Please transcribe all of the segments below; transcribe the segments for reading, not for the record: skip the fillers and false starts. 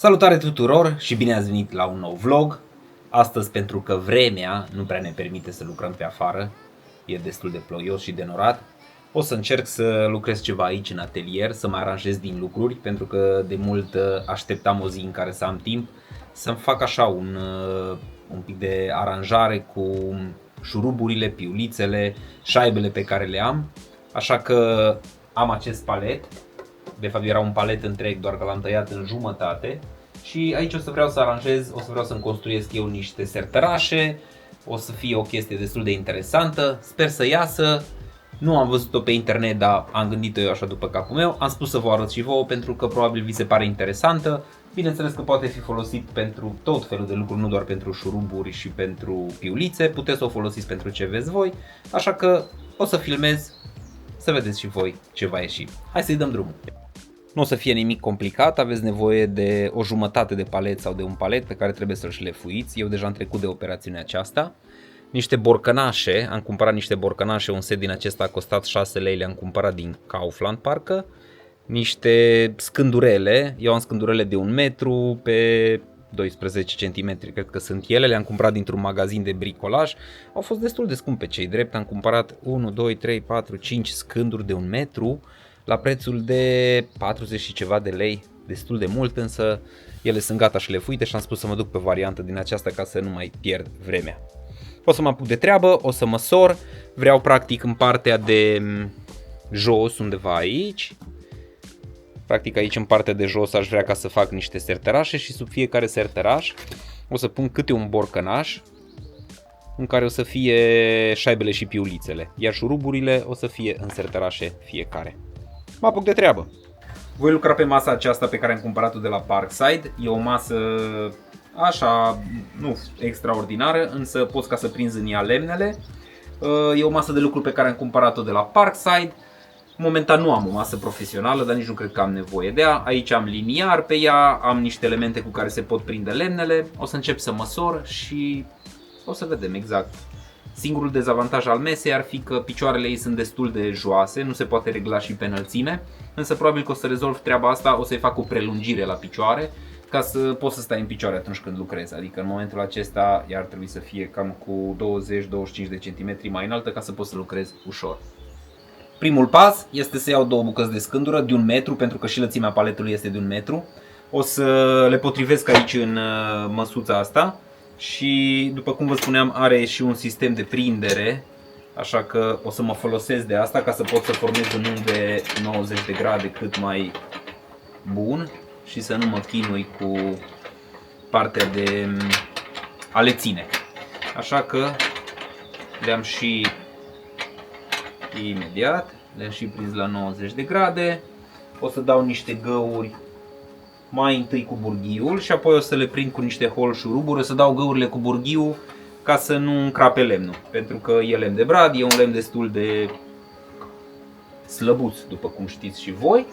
Salutare tuturor și bine ați venit la un nou vlog. Astăzi, pentru că vremea nu prea ne permite să lucrăm pe afară, e destul de ploios și de norat, o să încerc să lucrez ceva aici în atelier, să mă aranjez din lucruri, pentru că de mult așteptam o zi în care să am timp să-mi fac așa un pic de aranjare cu șuruburile, piulițele, șaibele pe care le am. Așa că am acest palet. De fapt era un palet întreg, doar că l-am tăiat în jumătate. Și aici o să vreau să aranjez, o să vreau să-mi construiesc eu niște sertărașe. O să fie o chestie destul de interesantă, sper să iasă. Nu am văzut-o pe internet, dar am gândit-o eu așa după capul meu. Am spus să vă arăt și vouă pentru că probabil vi se pare interesantă. Bineînțeles că poate fi folosit pentru tot felul de lucruri, nu doar pentru șuruburi și pentru piulițe. Puteți să o folosiți pentru ce veți voi, așa că o să filmez să vedeți și voi ce va ieși. Hai să-i dăm drumul. Nu o să fie nimic complicat, aveți nevoie de o jumătate de palet sau de un palet pe care trebuie să-l șlefuiți. Eu deja am trecut de operațiunea aceasta. Niște borcănașe, am cumpărat niște borcănașe, un set din acesta a costat 6 lei, le-am cumpărat din Kaufland parcă. Niște scândurele, eu am scândurele de 1 metru pe 12 cm, cred că sunt ele, le-am cumpărat dintr-un magazin de bricolaj. Au fost destul de scumpe, cei drept, am cumpărat 1, 2, 3, 4, 5 scânduri de 1 metru la prețul de 40 și ceva de lei, destul de mult, însă ele sunt gata șlefuite și am spus să mă duc pe variantă din aceasta ca să nu mai pierd vremea. O să mă apuc de treabă, o să măsor, vreau practic în partea de jos, undeva aici. Practic aici în partea de jos aș vrea ca să fac niște sertărașe și sub fiecare sertăraș o să pun câte un borcănaș în care o să fie șaibele și piulițele, iar șuruburile o să fie în sertărașe fiecare. Mă apuc de treabă. Voi lucra pe masa aceasta pe care am cumpărat-o de la Parkside. E o masă așa, nu extraordinară, însă poți ca să prinzi în ea lemnele. E o masă de lucru pe care am cumpărat-o de la Parkside. Momentan nu am o masă profesională, dar nici nu cred că am nevoie de ea. Aici am liniar pe ea, am niște elemente cu care se pot prinde lemnele. O să încep să măsor și o să vedem exact. Singurul dezavantaj al mesei ar fi că picioarele ei sunt destul de joase, nu se poate regla și pe înălțime, însă probabil că o să rezolv treaba asta, o să-i fac o prelungire la picioare ca să poți să stai în picioare atunci când lucrezi, adică în momentul acesta ea ar trebui să fie cam cu 20-25 de centimetri mai înaltă ca să poți să lucrezi ușor. Primul pas este să iau două bucăți de scândură de 1 metru, pentru că și lățimea paletului este de 1 metru. O să le potrivesc aici în măsuța asta. Și după cum vă spuneam, are și un sistem de prindere, așa că o să mă folosesc de asta ca să pot să formez un unghi de 90 de grade cât mai bun și să nu mă chinui cu partea de a le ține. Așa că le-am și imediat, le-am și prins la 90 de grade. O să dau niște găuri mai întâi cu burghiul și apoi o să le prind cu niște hol șuruburi. O să dau găurile cu burghiul ca să nu încrape lemnul, pentru că e lemn de brad, e un lemn destul de slăbuț, după cum știți și voi.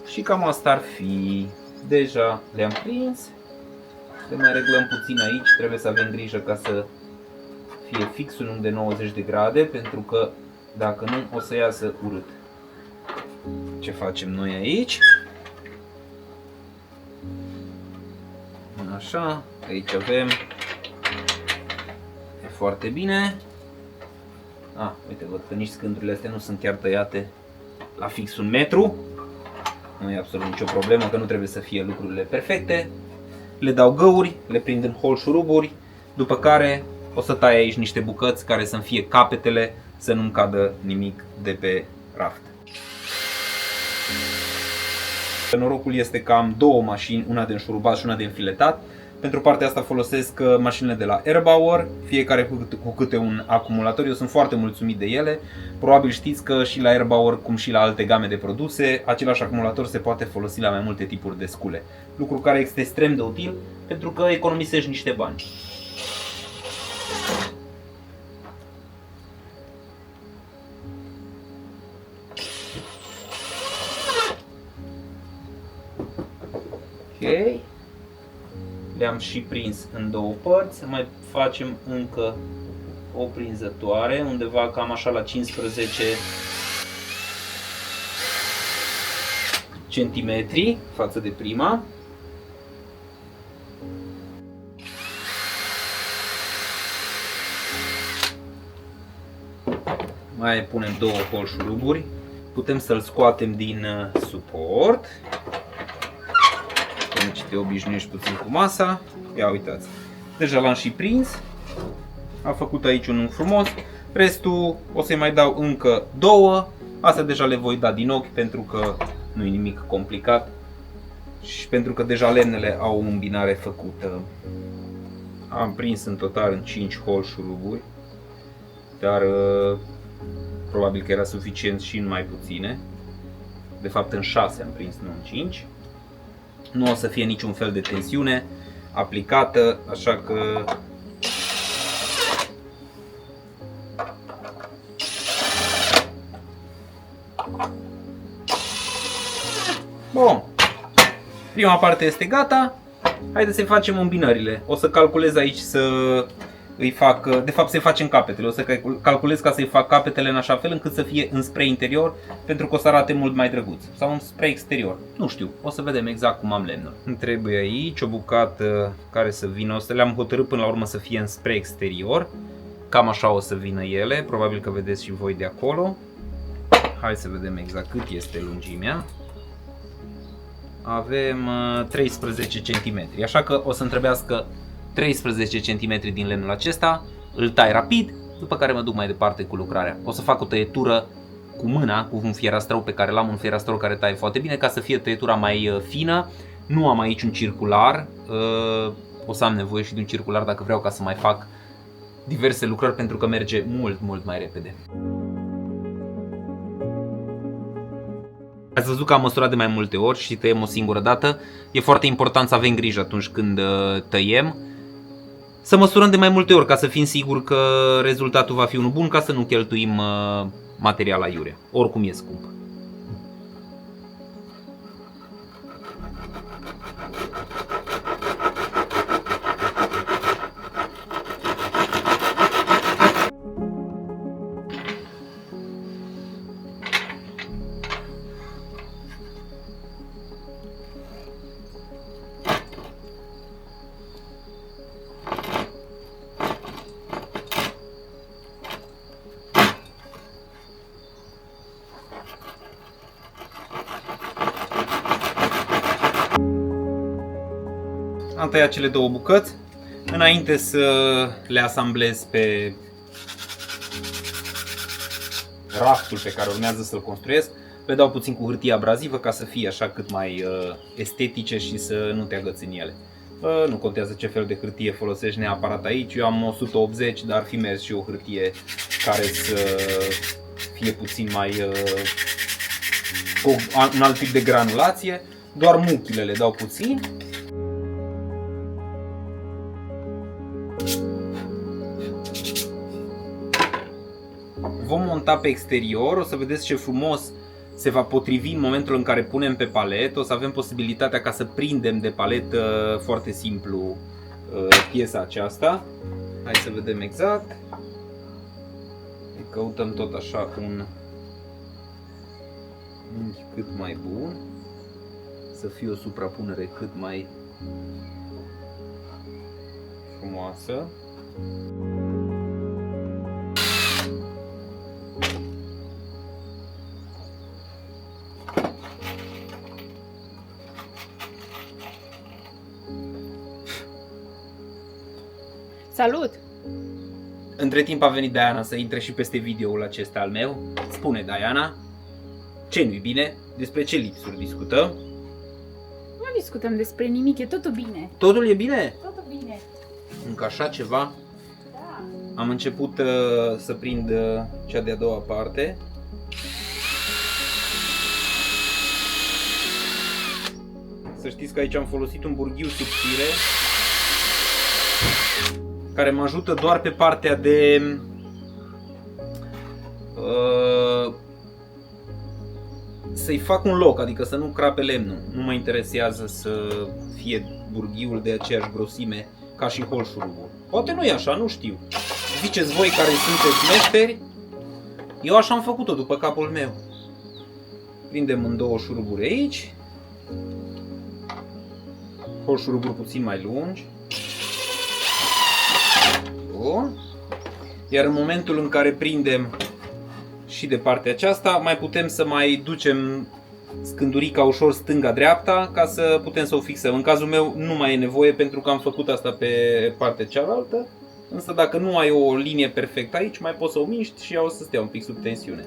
Și cam asta ar fi. Deja le-am prins. Le mai reglăm puțin aici, trebuie să avem grijă ca să fie fix un unghi de 90 de grade, pentru că dacă nu o să iasă urât. Ce facem noi aici? Așa, aici avem, e foarte bine. Uite, văd că nici scândurile astea nu sunt chiar tăiate la fix 1 metru. Nu e absolut nicio problemă, că nu trebuie să fie lucrurile perfecte. Le dau găuri, le prind în hol șuruburi, după care o să tai aici niște bucăți care să-mi fie capetele, să nu-mi cadă nimic de pe raft. Norocul este că am două mașini, una de înșurubat și una de înfiletat. Pentru partea asta folosesc mașinile de la Erbauer, fiecare cu câte un acumulator. Eu sunt foarte mulțumit de ele. Probabil știți că și la Erbauer, cum și la alte game de produse, același acumulator se poate folosi la mai multe tipuri de scule. Lucru care este extrem de util pentru că economisești niște bani. Ok, le-am și prins în două părți, mai facem încă o prinzătoare, undeva cam așa la 15 centimetri față de prima. Mai punem 2 holșuruburi. Putem să-l scoatem din suport. Până ce te obișnuiești puțin cu masa. Ia uitați. Deja l-am și prins. A făcut aici un unghi frumos. Restul o să-i mai dau încă 2. Astea deja le voi da din ochi pentru că nu e nimic complicat. Și pentru că deja lemnele au o îmbinare făcută. Am prins în total în 5 holșuruburi. Dar probabil că era suficient și în mai puține. De fapt în 6 am prins, nu în 5. Nu o să fie niciun fel de tensiune aplicată, așa că bun. Prima parte este gata. Haideți să facem îmbinările. O să calculez aici să îi fac, de fapt să-i facem capetele. O să calculez ca să-i fac capetele în așa fel încât să fie în spray interior, pentru că o să arate mult mai drăguț. Sau în spray exterior. Nu știu, o să vedem exact cum am lemnul. Îmi trebuie aici o bucată care să vină, o să le-am hotărât până la urmă să fie în spray exterior. Cam așa o să vină ele, probabil că vedeți și voi de acolo. Hai să vedem exact cât este lungimea. Avem 13 cm, așa că o să-mi trebuiască 13 cm din lemnul acesta. Îl tai rapid, după care mă duc mai departe cu lucrarea. O să fac o tăietură cu mâna, cu un fierastrău pe care l-am, un fierastrău care taie foarte bine, ca să fie tăietura mai fină. Nu am aici un circular, o să am nevoie și de un circular dacă vreau ca să mai fac diverse lucrări, pentru că merge mult mai repede. Ați văzut că am măsurat de mai multe ori și tăiem o singură dată. E foarte important să avem grijă atunci când tăiem, să măsurăm de mai multe ori ca să fim siguri că rezultatul va fi unul bun, ca să nu cheltuim material aiurea. Oricum e scump. Am tăiat cele 2 bucăți. Înainte să le asamblez pe raftul pe care urmează să-l construiesc, le dau puțin cu hârtie abrazivă ca să fie așa cât mai estetice și să nu te agăți în ele. Nu contează ce fel de hârtie folosești neapărat aici. Eu am 180, dar ar fi mers și o hârtie care să fie puțin mai cu un alt tip de granulație. Doar muchile le dau puțin. Vom monta pe exterior, o să vedeți ce frumos se va potrivi în momentul în care punem pe palet. O să avem posibilitatea ca să prindem de paletă foarte simplu piesa aceasta. Hai să vedem exact. Căutăm tot așa un unghi cât mai bun, să fie o suprapunere cât mai frumoasă. Salut! Între timp a venit Diana să intre și peste videoul acesta al meu. Spune, Diana, ce nu-i bine? Despre ce lipsuri discutăm? Nu discutăm despre nimic, e totul bine. Totul e bine? Totul bine. Încă așa ceva? Da. Am început să prind cea de-a doua parte. Să știți că aici am folosit un burghiu subțire care mă ajută doar pe partea de să-i fac un loc, adică să nu crape lemnul. Nu mă interesează să fie burghiul de aceeași grosime ca și holșurubul. Poate nu e așa, nu știu. Ziceți voi care sunteți meșteri. Eu așa am făcut-o după capul meu. Prindem în 2 șuruburi aici. Holșuruburi puțin mai lungi. Bun. Iar în momentul în care prindem și de partea aceasta. Mai putem să mai ducem scândurica ușor stânga-dreapta ca să putem să o fixăm. În cazul meu nu mai e nevoie pentru că am făcut asta pe partea cealaltă. Însă dacă nu ai o linie perfectă aici, mai poți să o miști și ea o să stea un pic sub tensiune.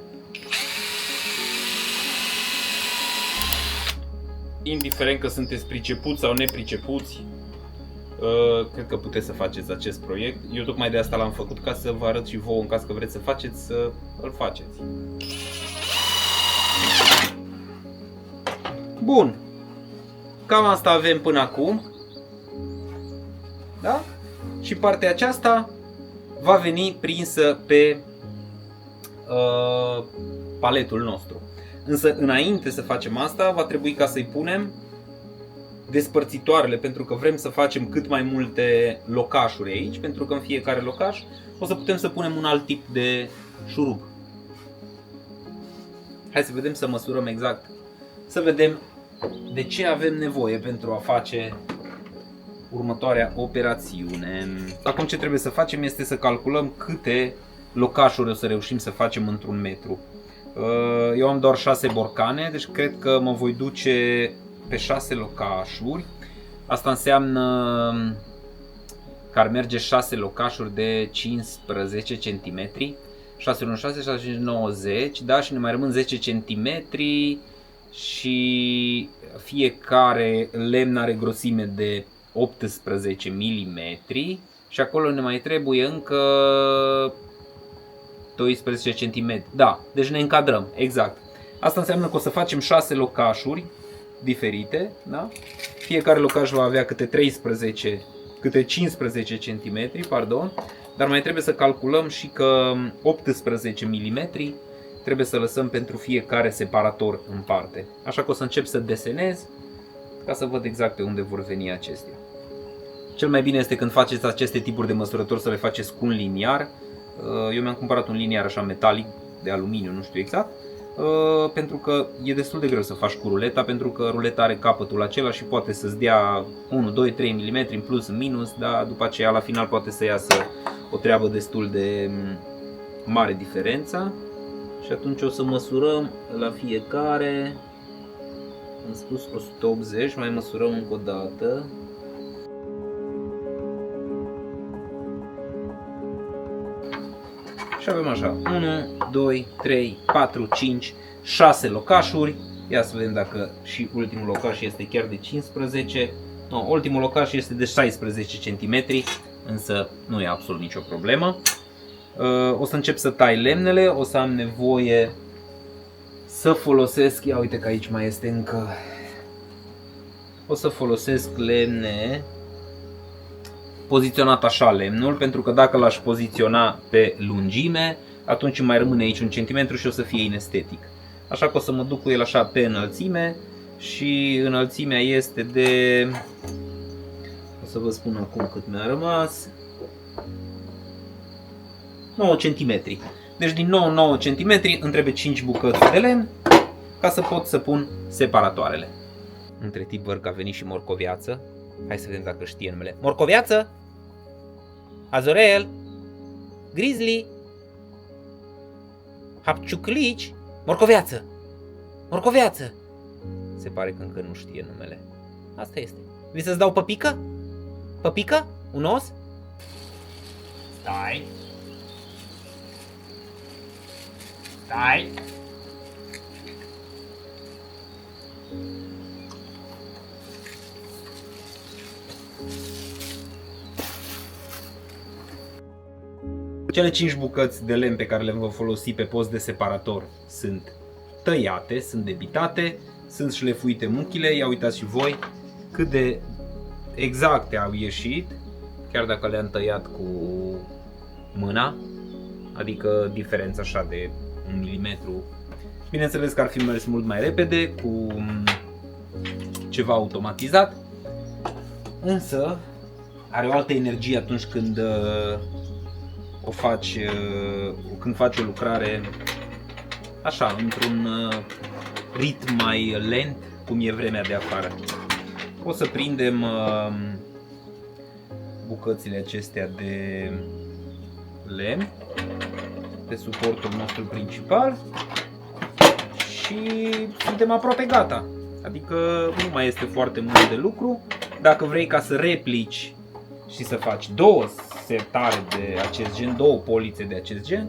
Indiferent că sunteți pricepuți sau nepricepuți, cred că puteți să faceți acest proiect. Eu tocmai de asta l-am făcut, ca să vă arăt și vouă, în caz că vreți să faceți, să îl faceți. Bun. Cam asta avem până acum. Da? Și partea aceasta va veni prinsă pe paletul nostru. Însă înainte să facem asta, va trebui ca să-i punem despărțitoarele, pentru că vrem să facem cât mai multe locașuri aici, pentru că în fiecare locaș o să putem să punem un alt tip de șurub. Hai să vedem, să măsurăm exact, să vedem de ce avem nevoie pentru a face următoarea operațiune. Acum ce trebuie să facem este să calculăm câte locașuri o să reușim să facem într-un metru. Eu am doar 6 borcane, deci cred că mă voi duce pe 6 locașuri. Asta înseamnă că ar merge 6 locașuri de 15 cm. 6 1 6, 6 5 90, da, și ne mai rămân 10 cm și fiecare lemn are grosime de 18 mm și acolo ne mai trebuie încă 12 cm. Da, deci ne încadrăm, exact. Asta înseamnă că o să facem 6 locașuri diferite, da? Fiecare locaș va avea câte 15 cm, pardon, dar mai trebuie să calculăm și că 18 mm trebuie să lăsăm pentru fiecare separator în parte. Așa că o să încep să desenez ca să văd exact pe unde vor veni acestea. Cel mai bine este când faceți aceste tipuri de măsurători să le faceți cu un liniar. Eu mi-am cumpărat un liniar așa metalic, de aluminiu, nu știu exact, pentru că e destul de greu să faci cu ruleta, pentru că ruleta are capătul acela și poate să-ți dea 1, 2, 3 mm în plus, în minus, dar după aceea la final poate să iasă o treabă destul de mare diferența. Și atunci o să măsurăm la fiecare, am spus 180, mai măsurăm încă o dată. Și avem așa, 1, 2, 3, 4, 5, 6 locașuri. Ia să vedem dacă și ultimul locaș este chiar de 15. No, ultimul locaș este de 16 cm, însă nu e absolut nicio problemă. O să încep să tai lemnele, o să am nevoie să folosesc, ia uite că aici mai este încă, o să folosesc lemne poziționat așa lemnul, pentru că dacă l-aș poziționa pe lungime, atunci mai rămâne aici 1 cm și o să fie inestetic. Așa că o să mă duc cu el așa pe înălțime și înălțimea este de, o să vă spun acum cât mi-a rămas, 9 cm. Deci din nou 9 cm îmi trebuie 5 bucăți de lemn ca să pot să pun separatoarele. Între timp văd că a venit și Morcoviață. Hai să vedem dacă știe numele. Morcoviață? Azorel? Grizzly? Hapciuclici? Morcoviață! Morcoviață! Se pare că încă nu știe numele. Asta este. Vrei să-ți dau păpică? Păpică? Un os? Stai! Stai! Cele 5 bucăți de lemn pe care le vom folosi pe post de separator sunt tăiate, sunt debitate, sunt șlefuite muchile. Ia uitați și voi cât de exacte au ieșit, chiar dacă le-am tăiat cu mâna, adică diferența așa de 1 mm. Bineînțeles că ar fi mers mult mai repede cu ceva automatizat, însă are o altă energie atunci când o faci, când faci o lucrare așa, într-un ritm mai lent, cum e vremea de afară. O să prindem bucățile acestea de lemn de suportul nostru principal și suntem aproape gata. Adică nu mai este foarte mult de lucru. Dacă vrei ca să replici și să faci două setare de acest gen, două polițe de acest gen,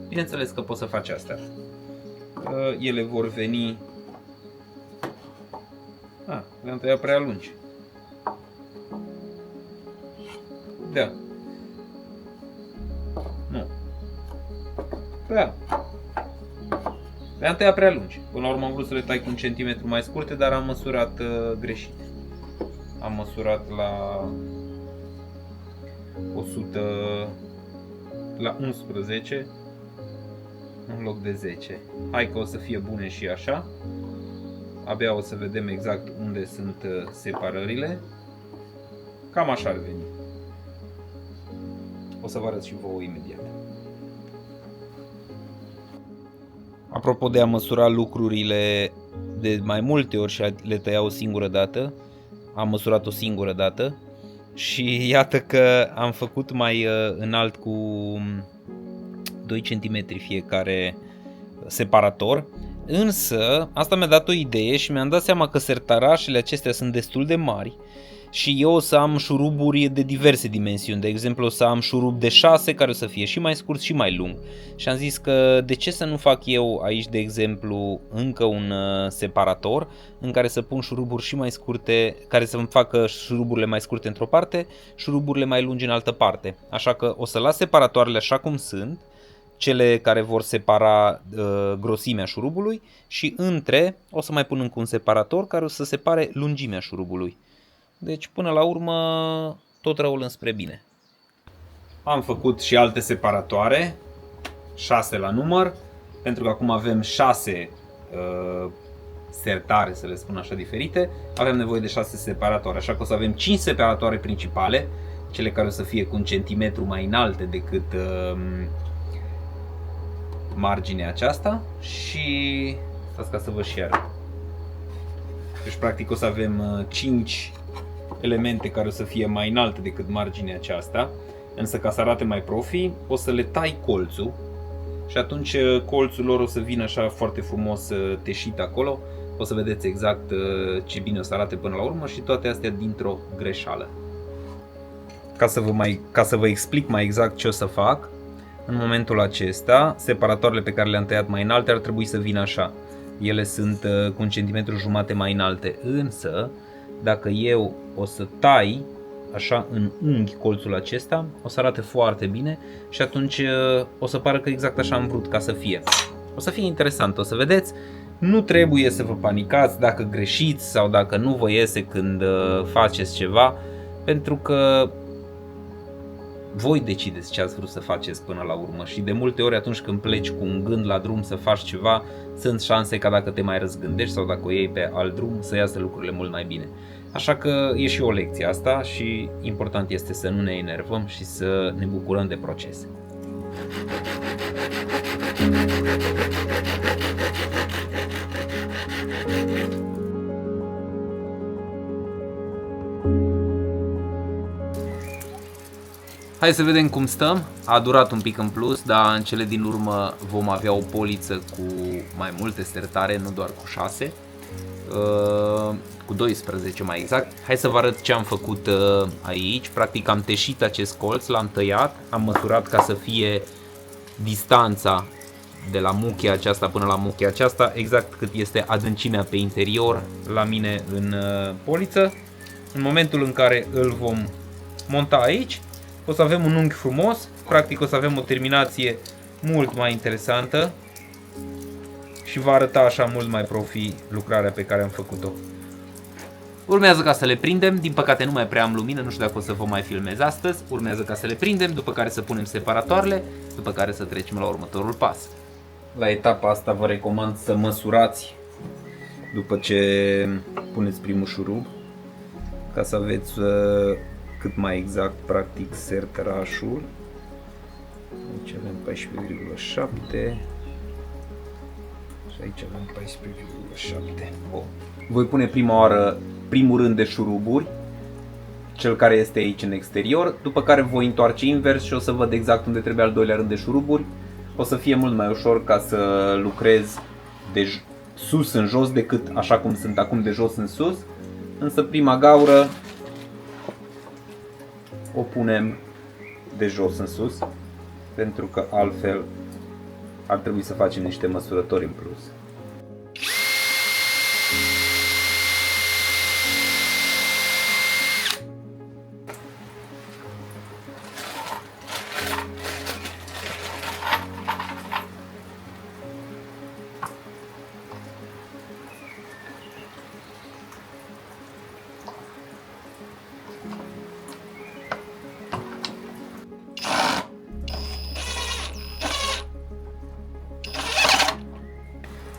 bineînțeles că poți să faci asta. Ele vor veni... le-am tăiat prea lungi. Da. Nu. Da. Le-am tăiat prea lungi. Până la urmă am vrut să le tai cu 1 centimetru mai scurte, dar am măsurat greșit. Am măsurat la 100 la 11 în loc de 10. Hai că o să fie bune și așa. Abia o să vedem exact unde sunt separările. Cam așa ar veni. O să vă arăt și vouă imediat. Apropo de a măsura lucrurile de mai multe ori și a le tăia o singură dată, am măsurat o singură dată și iată că am făcut mai înalt cu 2 cm fiecare separator. Însă asta mi-a dat o idee și mi-am dat seama că sertarașele acestea sunt destul de mari și eu o să am șuruburi de diverse dimensiuni. De exemplu, o să am șurub de 6 care o să fie și mai scurt și mai lung. Și am zis că de ce să nu fac eu aici, de exemplu, încă un separator în care să pun șuruburi și mai scurte, care să-mi facă șuruburile mai scurte într-o parte, șuruburile mai lungi în altă parte. Așa că o să las separatoarele așa cum sunt, cele care vor separa grosimea șurubului, și între o să mai pun încă un separator care o să separe lungimea șurubului. Deci până la urmă tot răul înspre bine. Am făcut și alte separatoare, 6 la număr, pentru că acum avem 6 sertare, să le spun așa, diferite. Avem nevoie de 6 separatoare, așa că o să avem 5 separatoare principale, cele care o să fie cu 1 centimetru mai înalte decât marginea aceasta, și stați ca să vă și arăt. Deci practic o să avem 5 elemente care o să fie mai înalte decât marginea aceasta, însă ca să arate mai profi o să le tai colțul și atunci colțul lor o să vină așa foarte frumos teșit acolo. O să vedeți exact ce bine o să arate până la urmă și toate astea dintr-o greșeală. Ca să vă explic mai exact ce o să fac, în momentul acesta separatoarele pe care le-am tăiat mai înalte ar trebui să vină așa. Ele sunt cu 1,5 cm mai înalte, însă dacă eu o să tai așa în unghi colțul acesta, o să arate foarte bine și atunci o să pară că exact așa am vrut ca să fie. O să fie interesant, o să vedeți. Nu trebuie să vă panicați dacă greșiți sau dacă nu vă iese când faceți ceva, pentru că voi decideți ce ați vrut să faceți până la urmă și de multe ori atunci când pleci cu un gând la drum să faci ceva, sunt șanse ca dacă te mai răzgândești sau dacă o iei pe alt drum să iasă lucrurile mult mai bine. Așa că e și o lecție asta și important este să nu ne enervăm și să ne bucurăm de proces. Hai să vedem cum stăm. A durat un pic în plus, dar în cele din urmă vom avea o poliță cu mai multe sertare, nu doar cu 6, cu 12 mai exact. Hai să vă arăt ce am făcut aici. Practic am teșit acest colț, l-am tăiat, am măsurat ca să fie distanța de la muchia aceasta până la muchia aceasta, exact cât este adâncimea pe interior la mine în poliță. În momentul în care îl vom monta aici, o să avem un unghi frumos, practic o să avem o terminație mult mai interesantă și va arăta așa mult mai profi lucrarea pe care am făcut-o. Urmează ca să le prindem, din păcate nu mai prea am lumină, nu știu dacă o să vă mai filmez astăzi. Urmează ca să le prindem, după care să punem separatoarele, după care să trecem la următorul pas. La etapa asta vă recomand să măsurați după ce puneți primul șurub, ca să aveți cât mai exact practic sertărașul. Aici avem 14,7 și aici avem 14,7. Bun. Voi pune prima oară primul rând de șuruburi, cel care este aici în exterior, după care voi întoarce invers și o să văd exact unde trebuie al doilea rând de șuruburi. o să fie mult mai ușor ca să lucrez de sus în jos decât așa cum sunt acum de jos în sus. Însă prima gaură o punem de jos în sus, pentru că altfel ar trebui să facem niște măsurători în plus.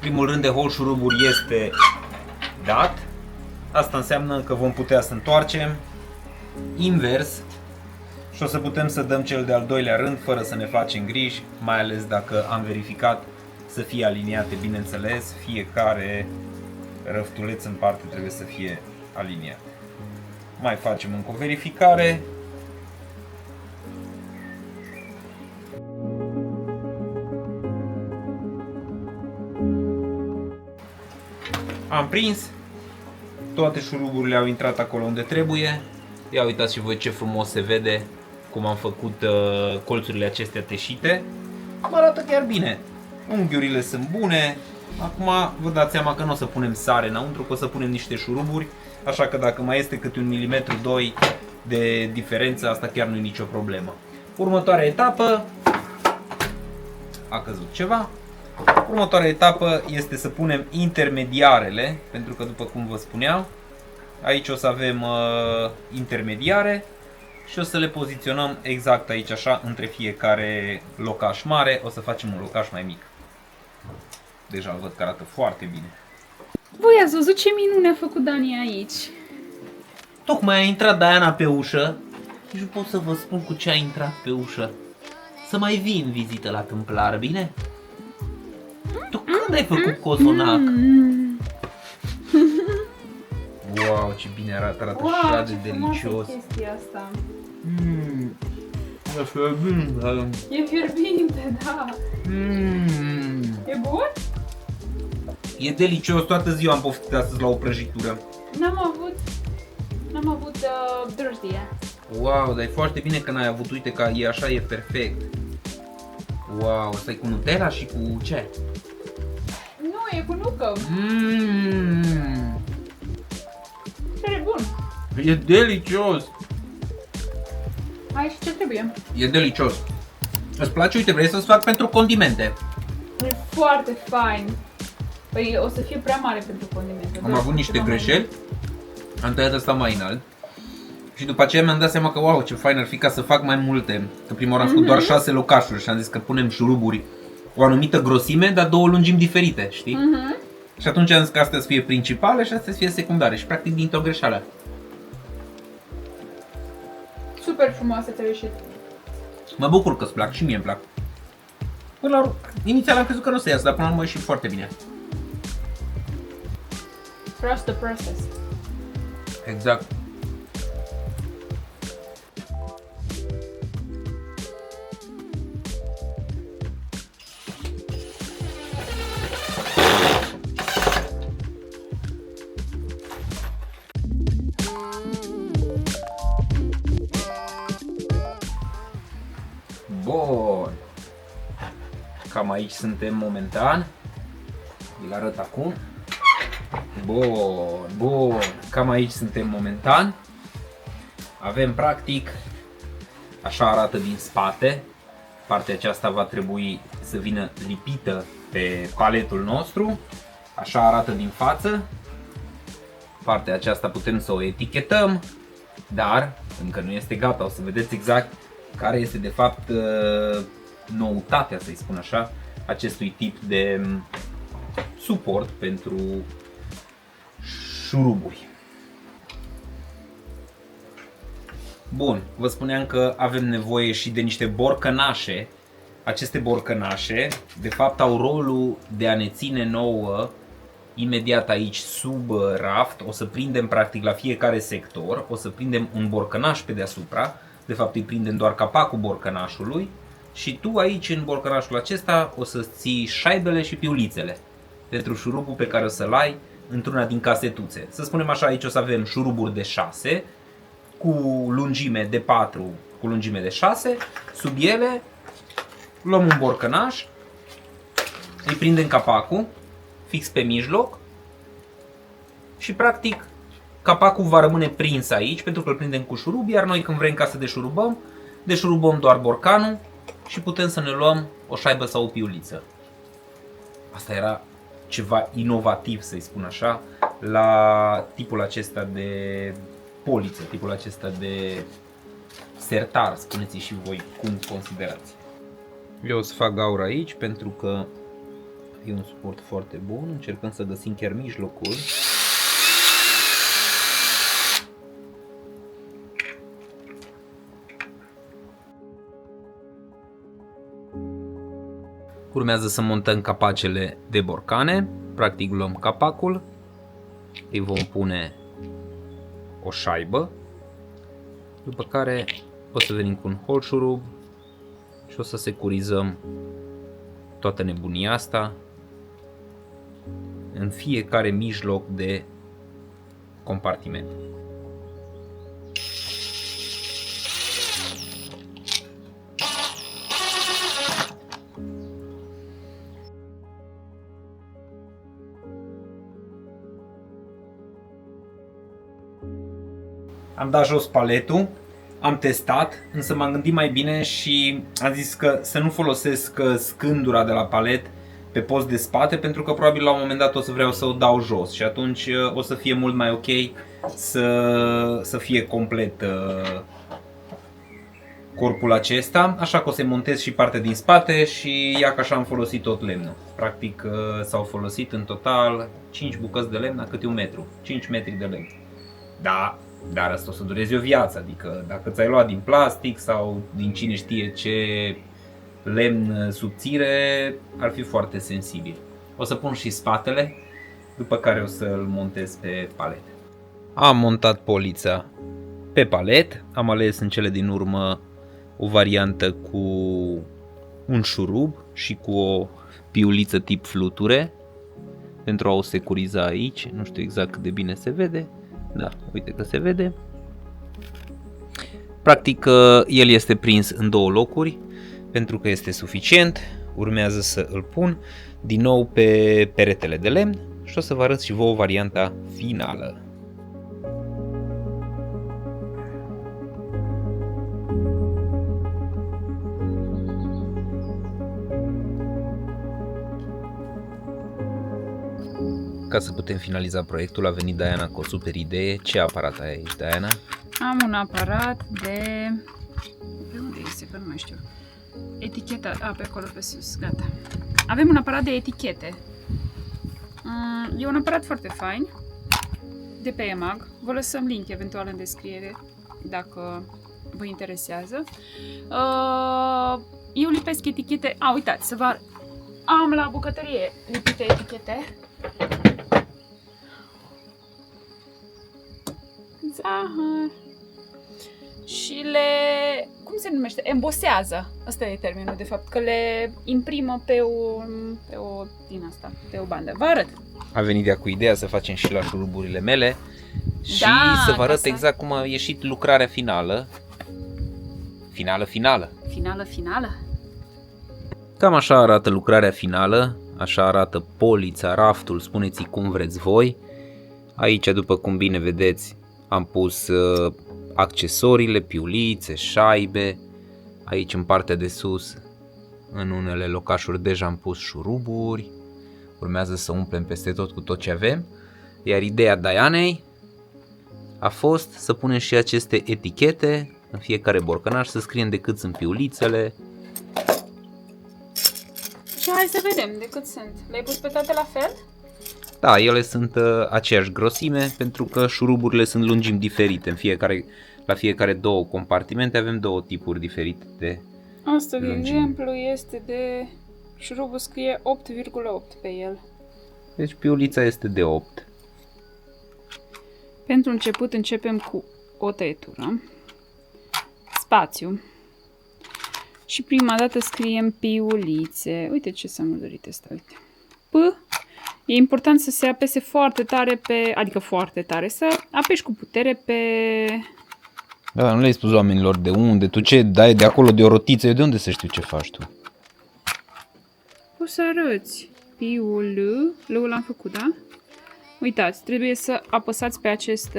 Primul rând de hol șuruburi este dat. Asta înseamnă că vom putea să întoarcem invers și o să putem să dăm cel de-al doilea rând fără să ne facem griji, mai ales dacă am verificat să fie aliniate, bineînțeles, fiecare răftuleț în parte trebuie să fie aliniat. Mai facem încă o verificare. Am prins, toate șuruburile au intrat acolo unde trebuie. Ia uitați și voi ce frumos se vede cum am făcut colțurile acestea teșite. Mă arată chiar bine. Unghiurile sunt bune. Acum vă dați seama că nu o să punem sare înăuntru, că o să punem niște șuruburi. Așa că dacă mai este câte 1 mm 2 de diferență, asta chiar nu e nicio problemă. Următoarea etapă, a căzut ceva. Următoarea etapă este să punem intermediarele, pentru că după cum vă spuneam, aici o să avem intermediare și o să le poziționăm exact aici așa, între fiecare locaș mare, o să facem un locaș mai mic. Deja îl văd că arată foarte bine. Voi ați văzut ce minune a făcut Dani aici? Tocmai a intrat Diana pe ușă. Nici nu pot să vă spun cu ce a intrat pe ușă. Să mai vii în vizită la tâmplar, bine? Tu când ai făcut cozonac? Wow, ce bine arată așa de delicios. Chestia asta. E fierbinte. E fierbinte, da. E bun? E delicios, toată ziua am poftit astăzi la o prăjitură. N-am avut drojdie. Wow, dar e foarte bine că n-ai avut, uite că e așa, e perfect. Wow, ăsta e cu Nutella și cu ce? Nu, e cu nucă. E bun. E delicios. Hai și ce trebuie? E delicios. Îți place? Uite, vrei să-ți fac pentru condimente? E foarte fain. Păi o să fie prea mare pentru condimente. Am avut niște greșeli. Am tăiat asta mai înalt. Și după aceea mi-am dat seama că, wow, ce fain ar fi ca să fac mai multe. Că prima oară am făcut doar 6 locașuri și am zis că punem șuruburi o anumită grosime, dar 2 lungimi diferite, știi? Și atunci am zis că astea să fie principale și astea să fie secundare. Și practic dintr-o greșeală. Super frumoasă te-a ieșit. Mă bucur că îți plac și mie îmi plac. Până la inițial am crezut că nu o să iasă, dar până la urmă a ieșit foarte bine. Trust the process. Exact. Bun. Cam aici suntem momentan. Îl arăt acum. Bun, bun. Cam aici suntem momentan. Avem practic, așa arată din spate. Partea aceasta va trebui să vină lipită pe paletul nostru. Așa arată din față. Partea aceasta putem să o etichetăm, dar încă nu este gata. O să vedeți exact care este de fapt noutatea, să-i spun așa, acestui tip de suport pentru șuruburi. Bun, vă spuneam că avem nevoie și de niște borcănașe. Aceste borcănașe, de fapt, au rolul de a ne ține nouă imediat aici sub raft. O să prindem practic la fiecare sector, o să prindem un borcănaș pe deasupra. De fapt îi prindem doar capacul borcănașului și tu aici în borcănașul acesta o să ții șaibele și piulițele pentru șurubul pe care o să-l ai într-una din casetuțe. Să spunem așa, aici o să avem șuruburi de 6 cu lungime de 4 cu lungime de 6. Sub ele luăm un borcănaș, îi prindem capacul fix pe mijloc și practic capacul va rămâne prins aici pentru că îl prindem cu șurub, iar noi când vrem ca să deșurubăm doar borcanul și putem să ne luăm o șaibă sau o piuliță. Asta era ceva inovativ, să-i spun așa, la tipul acesta de poliță, tipul acesta de sertar, spuneți și voi cum considerați. Eu o să fac gaură aici pentru că e un suport foarte bun, încercăm să găsim chiar mijlocul. Urmează să montăm capacele de borcane, practic luăm capacul, îi vom pune o șaibă, după care o să venim cu un hol șurub și o să securizăm toată nebunia asta în fiecare mijloc de compartiment. Am dat jos paletul, am testat, însă m-am gândit mai bine și am zis că să nu folosesc scândura de la palet pe post de spate, pentru că probabil la un moment dat o să vreau să o dau jos și atunci o să fie mult mai ok să fie complet corpul acesta, așa că o să-i montez și partea din spate și ia că așa am folosit tot lemnul. Practic s-au folosit în total 5 bucăți de lemn la câte un metru, 5 metri de lemn. Da, dar asta o să dureze o viață, adică dacă ți-ai luat din plastic sau din cine știe ce lemn subțire, ar fi foarte sensibil. O să pun și spatele, după care o să-l montez pe palet. Am montat polița pe palet, am ales în cele din urmă o variantă cu un șurub și cu o piuliță tip fluture pentru a o securiza aici. Nu știu exact cât de bine se vede. Da, uite că se vede. Practic el este prins în două locuri pentru că este suficient. Urmează să îl pun din nou pe peretele de lemn și o să vă arăt și vouă varianta finală. Ca să putem finaliza proiectul, a venit Diana cu o super idee. Ce aparat ai aici, Diana? Am un aparat de... Pe unde este? Că nu mai știu. Eticheta... A, pe acolo, pe sus. Gata. Avem un aparat de etichete. E un aparat foarte fain. De pe EMAG. Vă lăsăm link eventual în descriere dacă vă interesează. Eu lipesc etichete... A, uitați, să vă arăt. Am la bucătărie lipite etichete. Zahăr. Și le... cum se numește? Embosează. Asta e termenul, de fapt, că le imprimă pe o din asta, pe o bandă. Vă arăt. A venit ea cu ideea să facem și la șuruburile mele și să vă arăt exact cum a ieșit lucrarea finală. Finală? Cam așa arată lucrarea finală, așa arată polița, raftul, spuneți cum vreți voi. Aici, după cum bine vedeți, am pus accesoriile, piulițe, șaibe. Aici în partea de sus, în unele locașuri deja am pus șuruburi. Urmează să umplem peste tot cu tot ce avem. Iar ideea Dianei a fost să punem și aceste etichete în fiecare borcănaș, să scriem de cât sunt piulițele. Și hai să vedem de cât sunt. Le-ai pus pe toate la fel? Da, ele sunt aceeași grosime pentru că șuruburile sunt lungimi diferite. La fiecare două compartimente avem două tipuri diferite de asta, de exemplu, este de... șurubul scrie 8,8 pe el. Deci piulița este de 8. Pentru început începem cu o tăietură. Spațiu. Și prima dată scriem piulițe. Uite ce s-a murdărit ăsta, uite. P. E important să se apese foarte tare pe... Adică foarte tare, să apeși cu putere pe... Da, nu le-ai spus oamenilor de unde, tu ce dai de acolo de o rotiță, eu de unde să știu ce faci tu? O să arăți. Piul, L-ul l-am făcut, da? Uitați, trebuie să apăsați pe acest...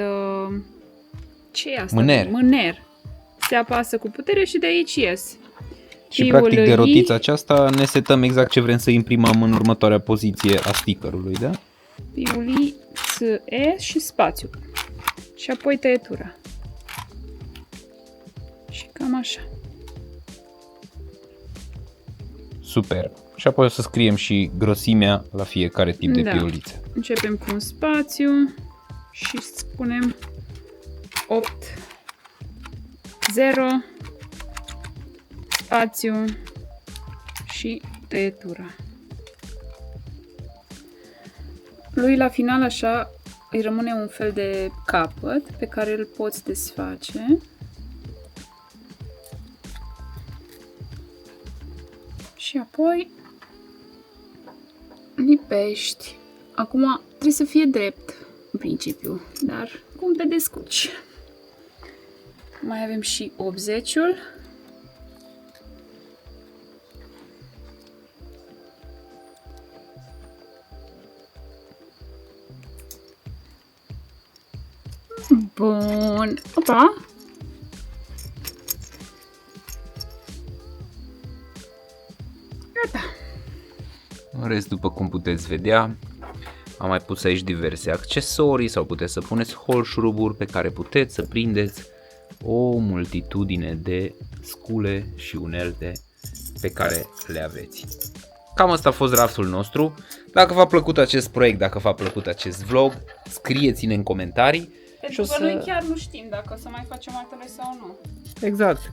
ce e asta? Mâner. Mâner. Se apasă cu putere și de aici ies. Și Piul practic de I, rotița aceasta ne setăm exact ce vrem să imprimăm în următoarea poziție a stickerului, da? piul I, S, E și spațiu. Și apoi tăietura. Și cam așa. Super. Și apoi o să scriem și grosimea la fiecare tip de Da. piuliță. Începem cu un spațiu și spunem 8, 0, spațiu și tăietura. Lui la final așa îi rămâne un fel de capăt pe care îl poți desface. Și apoi lipești. Acum trebuie să fie drept în principiu, dar cum te descurci. Mai avem și 80-ul. Bun. Opa! Gata. În rest, după cum puteți vedea, am mai pus aici diverse accesorii sau puteți să puneți holșuruburi pe care puteți să prindeți o multitudine de scule și unelte pe care le aveți. Cam asta a fost raftul nostru. Dacă v-a plăcut acest proiect, dacă v-a plăcut acest vlog, scrieți-ne în comentarii. Pentru Și o că să- noi chiar nu știm dacă o să mai facem altele sau nu. Exact.